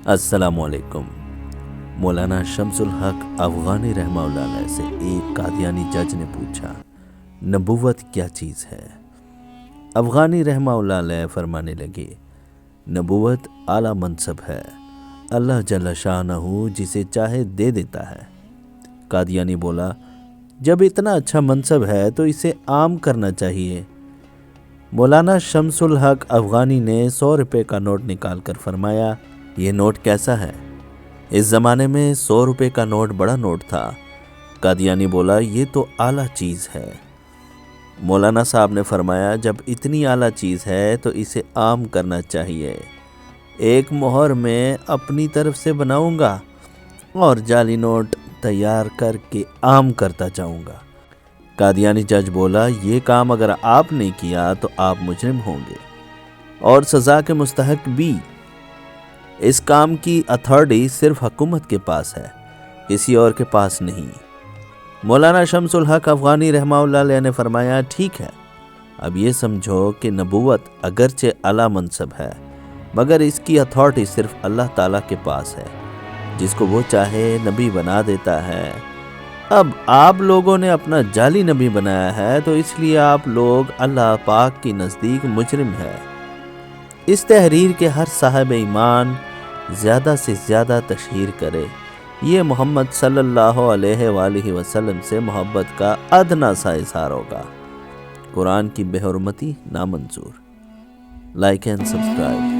अस्सलामुअलैकुम। मौलाना शम्सुल हक अफ़गानी रहमतुल्लाह से एक कादियानी जज ने पूछा, नबूवत क्या चीज़ है? अफ़गानी रहमतुल्लाह फरमाने लगे, नबूवत आला मनसब है, अल्लाह जल्ल शानहू जिसे चाहे दे देता है। कादियानी बोला, जब इतना अच्छा मनसब है तो इसे आम करना चाहिए। मौलाना शम्सुल हक अफ़गानी ने 100 रुपये का नोट निकाल कर फरमाया, ये नोट कैसा है? इस ज़माने में 100 रुपये का नोट बड़ा नोट था। कादियानी बोला, ये तो आला चीज़ है। मौलाना साहब ने फरमाया, जब इतनी आला चीज़ है तो इसे आम करना चाहिए। एक मोहर मैं अपनी तरफ से बनाऊंगा और जाली नोट तैयार करके आम करता जाऊंगा। कादियानी जज बोला, ये काम अगर आपने किया तो आप मुजरिम होंगे और सज़ा के मुस्तहक भी। इस काम की अथॉरिटी सिर्फ हुकूमत के पास है, किसी और के पास नहीं। मौलाना शम्सुल हक अफ़गानी रहमतुल्लाह ने फरमाया, ठीक है, अब ये समझो कि नबूवत अगरचे आला मनसब है, मगर इसकी अथॉरिटी सिर्फ अल्लाह ताला के पास है। जिसको वो चाहे नबी बना देता है। अब आप लोगों ने अपना जाली नबी बनाया है तो इसलिए आप लोग अल्लाह पाक के नज़दीक मुजरिम है। इस तहरीर के हर साहिब ईमान ज़्यादा से ज़्यादा तशहीर करे। ये मोहम्मद सल्लल्लाहु अलैहि वसल्लम से मोहब्बत का अदना सा इज़हार होगा। कुरान की बेहुरमती नामंजूर। Like and subscribe.